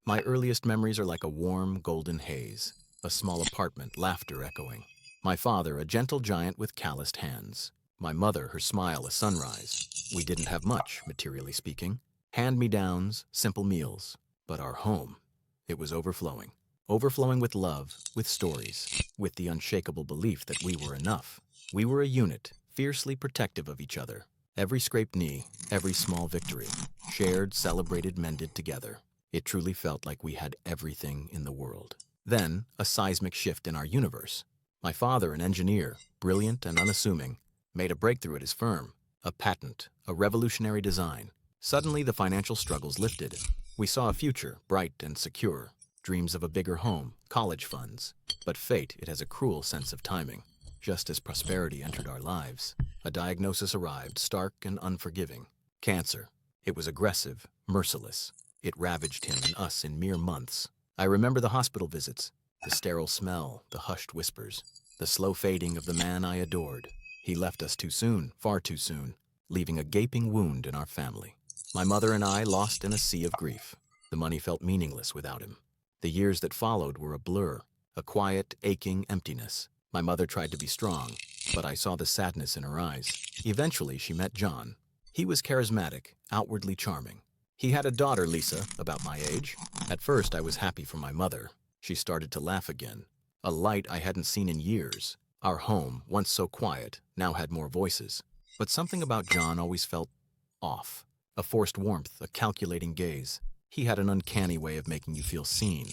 My earliest memories are like a warm, golden haze, a small apartment, laughter echoing. My father, a gentle giant with calloused hands. My mother, her smile a sunrise. We didn't have much, materially speaking. Hand-me-downs, simple meals. But our home, it was overflowing. Overflowing with love, with stories, with the unshakable belief that we were enough. We were a unit, fiercely protective of each other. Every scraped knee, every small victory, shared, celebrated, mended together. It truly felt like we had everything in the world. Then, a seismic shift in our universe. My father, an engineer, brilliant and unassuming, made a breakthrough at his firm, a patent, a revolutionary design. Suddenly, the financial struggles lifted. We saw a future, bright and secure, dreams of a bigger home, college funds. But fate, it has a cruel sense of timing. Just as prosperity entered our lives, a diagnosis arrived, stark and unforgiving. Cancer. It was aggressive, merciless. It ravaged him and us in mere months. I remember the hospital visits, the sterile smell, the hushed whispers, the slow fading of the man I adored. He left us too soon, far too soon, leaving a gaping wound in our family. My mother and I lost in a sea of grief. The money felt meaningless without him. The years that followed were a blur, a quiet, aching emptiness. My mother tried to be strong, but I saw the sadness in her eyes. Eventually, she met John. He was charismatic, outwardly charming. He had a daughter, Lisa, about my age. At first, I was happy for my mother. She started to laugh again. A light I hadn't seen in years. Our home, once so quiet, now had more voices. But something about John always felt off. A forced warmth, a calculating gaze. He had an uncanny way of making you feel seen,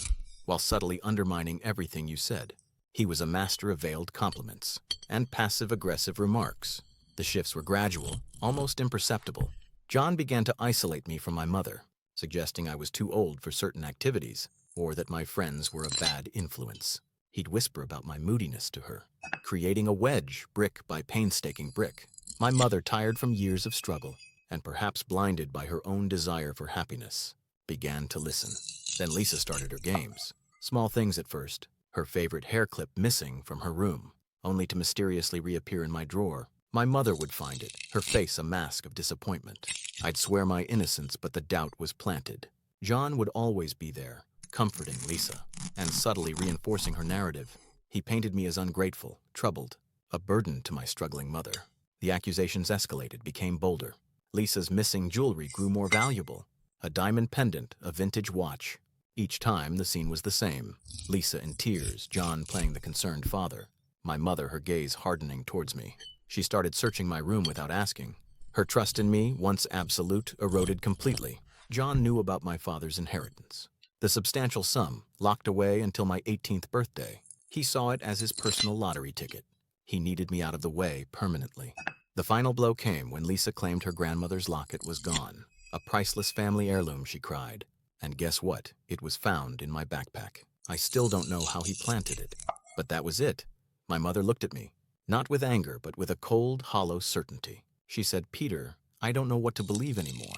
while subtly undermining everything you said. He was a master of veiled compliments and passive-aggressive remarks. The shifts were gradual, almost imperceptible. John began to isolate me from my mother, suggesting I was too old for certain activities, or that my friends were a bad influence. He'd whisper about my moodiness to her, creating a wedge, brick by painstaking brick. My mother, tired from years of struggle, and perhaps blinded by her own desire for happiness, began to listen. Then Lisa started her games. Small things at first, her favorite hair clip missing from her room, only to mysteriously reappear in my drawer. My mother would find it, her face a mask of disappointment. I'd swear my innocence, but the doubt was planted. John would always be there, comforting Lisa, and subtly reinforcing her narrative. He painted me as ungrateful, troubled, a burden to my struggling mother. The accusations escalated, became bolder. Lisa's missing jewelry grew more valuable. A diamond pendant, a vintage watch. Each time, the scene was the same. Lisa in tears, John playing the concerned father. My mother, her gaze hardening towards me. She started searching my room without asking. Her trust in me, once absolute, eroded completely. John knew about my father's inheritance. The substantial sum, locked away until my 18th birthday. He saw it as his personal lottery ticket. He needed me out of the way permanently. The final blow came when Lisa claimed her grandmother's locket was gone. A priceless family heirloom, she cried. And guess what? It was found in my backpack. I still don't know how he planted it. But that was it. My mother looked at me. Not with anger, but with a cold, hollow certainty. She said, "Peter, I don't know what to believe anymore."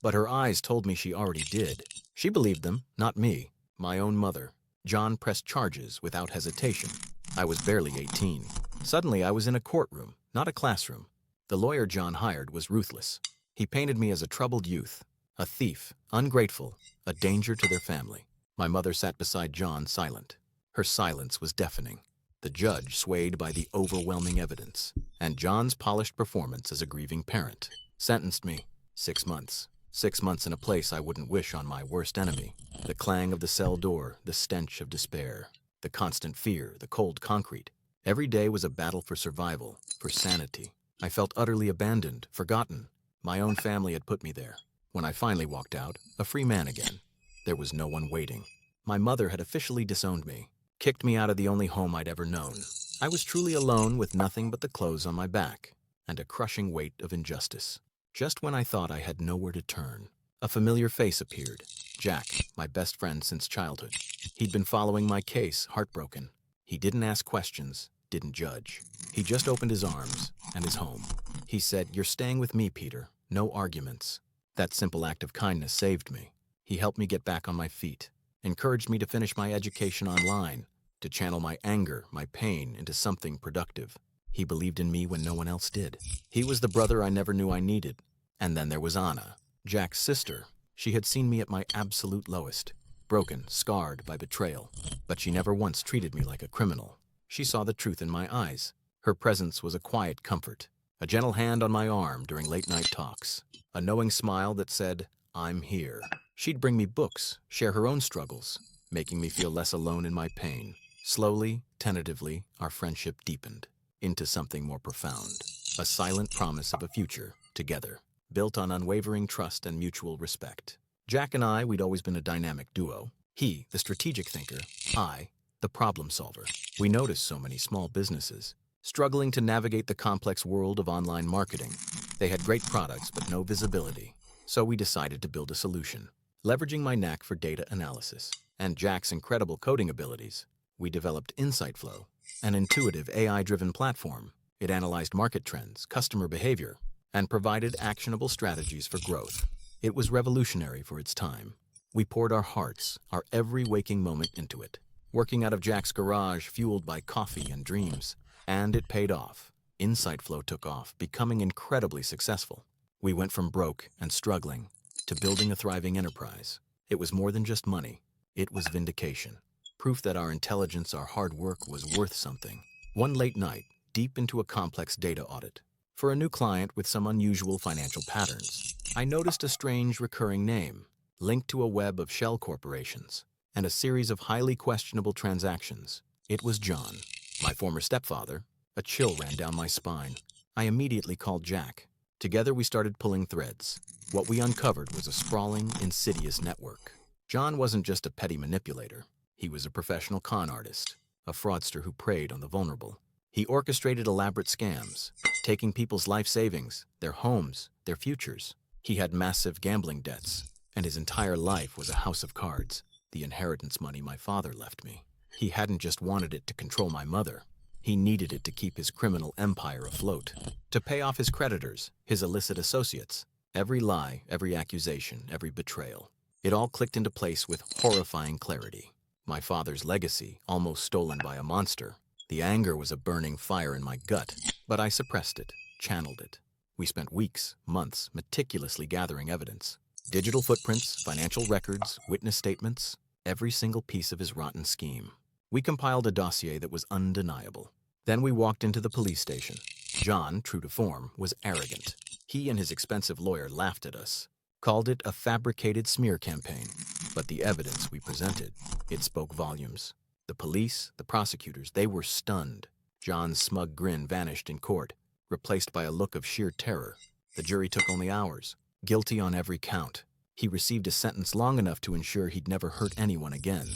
But her eyes told me she already did. She believed them, not me, my own mother. John pressed charges without hesitation. I was barely 18. Suddenly, I was in a courtroom, not a classroom. The lawyer John hired was ruthless. He painted me as a troubled youth, a thief, ungrateful, a danger to their family. My mother sat beside John, silent. Her silence was deafening. The judge swayed by the overwhelming evidence, and John's polished performance as a grieving parent sentenced me 6 months. 6 months in a place I wouldn't wish on my worst enemy. The clang of the cell door, the stench of despair, the constant fear, the cold concrete. Every day was a battle for survival, for sanity. I felt utterly abandoned, forgotten. My own family had put me there. When I finally walked out, a free man again, there was no one waiting. My mother had officially disowned me, kicked me out of the only home I'd ever known. I was truly alone with nothing but the clothes on my back and a crushing weight of injustice. Just when I thought I had nowhere to turn, a familiar face appeared. Jack, my best friend since childhood. He'd been following my case, heartbroken. He didn't ask questions, didn't judge. He just opened his arms and his home. He said, "You're staying with me, Peter. No arguments." That simple act of kindness saved me. He helped me get back on my feet, encouraged me to finish my education online, to channel my anger, my pain, into something productive. He believed in me when no one else did. He was the brother I never knew I needed. And then there was Anna, Jack's sister. She had seen me at my absolute lowest, broken, scarred by betrayal. But she never once treated me like a criminal. She saw the truth in my eyes. Her presence was a quiet comfort, a gentle hand on my arm during late-night talks, a knowing smile that said, "I'm here." She'd bring me books, share her own struggles, making me feel less alone in my pain. Slowly, tentatively, our friendship deepened into something more profound, a silent promise of a future together, built on unwavering trust and mutual respect. Jack and I, we'd always been a dynamic duo. He, the strategic thinker, I, the problem solver. We noticed so many small businesses struggling to navigate the complex world of online marketing. They had great products but no visibility. So we decided to build a solution. Leveraging my knack for data analysis and Jack's incredible coding abilities, we developed InsightFlow, an intuitive AI-driven platform. It analyzed market trends, customer behavior, and provided actionable strategies for growth. It was revolutionary for its time. We poured our hearts, our every waking moment into it, working out of Jack's garage fueled by coffee and dreams. And it paid off. InsightFlow took off, becoming incredibly successful. We went from broke and struggling to building a thriving enterprise. It was more than just money. It was vindication. Proof that our intelligence, our hard work was worth something. One late night, deep into a complex data audit, for a new client with some unusual financial patterns, I noticed a strange recurring name, linked to a web of shell corporations, and a series of highly questionable transactions. It was John, my former stepfather. A chill ran down my spine. I immediately called Jack. Together we started pulling threads. What we uncovered was a sprawling, insidious network. John wasn't just a petty manipulator. He was a professional con artist, a fraudster who preyed on the vulnerable. He orchestrated elaborate scams, taking people's life savings, their homes, their futures. He had massive gambling debts, and his entire life was a house of cards, the inheritance money my father left me. He hadn't just wanted it to control my mother. He needed it to keep his criminal empire afloat, to pay off his creditors, his illicit associates. Every lie, every accusation, every betrayal. It all clicked into place with horrifying clarity. My father's legacy, almost stolen by a monster. The anger was a burning fire in my gut, but I suppressed it, channeled it. We spent weeks, months, meticulously gathering evidence. Digital footprints, financial records, witness statements, every single piece of his rotten scheme. We compiled a dossier that was undeniable. Then we walked into the police station. John, true to form, was arrogant. He and his expensive lawyer laughed at us, called it a fabricated smear campaign. But the evidence we presented, it spoke volumes. The police, the prosecutors, they were stunned. John's smug grin vanished in court, replaced by a look of sheer terror. The jury took only hours, guilty on every count. He received a sentence long enough to ensure he'd never hurt anyone again.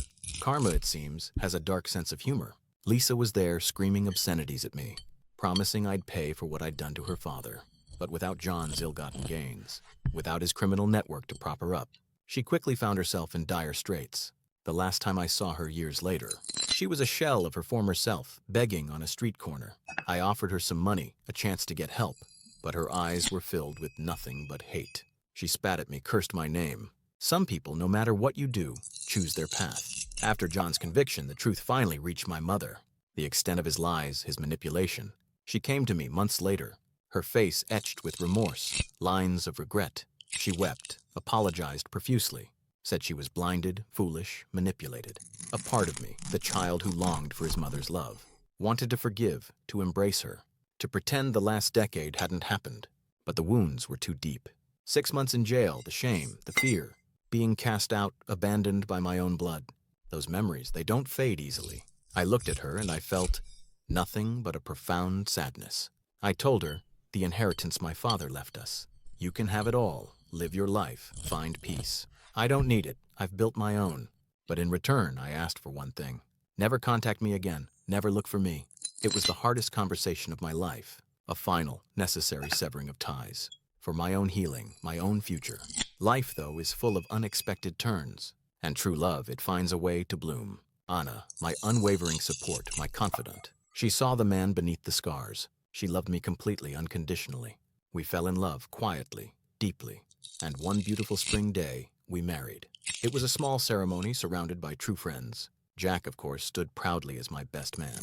Karma, it seems, has a dark sense of humor. Lisa was there screaming obscenities at me, promising I'd pay for what I'd done to her father. But without John's ill-gotten gains, without his criminal network to prop her up, she quickly found herself in dire straits. The last time I saw her years later, she was a shell of her former self, begging on a street corner. I offered her some money, a chance to get help, but her eyes were filled with nothing but hate. She spat at me, cursed my name. Some people, no matter what you do, choose their path. After John's conviction, the truth finally reached my mother. The extent of his lies, his manipulation. She came to me months later, her face etched with remorse, lines of regret. She wept, apologized profusely, said she was blinded, foolish, manipulated. A part of me, the child who longed for his mother's love, wanted to forgive, to embrace her, to pretend the last decade hadn't happened. But the wounds were too deep. 6 months in jail, the shame, the fear, being cast out, abandoned by my own blood. Those memories, they don't fade easily. I looked at her and I felt nothing but a profound sadness. I told her, the inheritance my father left us. You can have it all, live your life, find peace. I don't need it, I've built my own. But in return, I asked for one thing. Never contact me again, never look for me. It was the hardest conversation of my life, a final, necessary severing of ties. For my own healing, my own future. Life, though, is full of unexpected turns. And true love, it finds a way to bloom. Anna, my unwavering support, my confidant. She saw the man beneath the scars. She loved me completely, unconditionally. We fell in love, quietly, deeply. And one beautiful spring day, we married. It was a small ceremony surrounded by true friends. Jack, of course, stood proudly as my best man.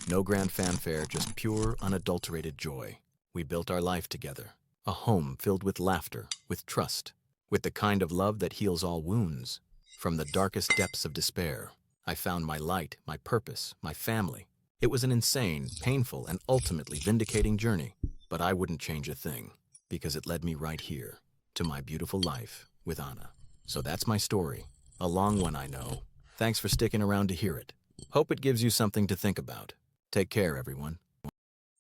No grand fanfare, just pure, unadulterated joy. We built our life together. A home filled with laughter, with trust, with the kind of love that heals all wounds. From the darkest depths of despair, I found my light, my purpose, my family. It was an insane, painful, and ultimately vindicating journey, but I wouldn't change a thing, because it led me right here, to my beautiful life with Anna. So that's my story. A long one, I know. Thanks for sticking around to hear it. Hope it gives you something to think about. Take care, everyone.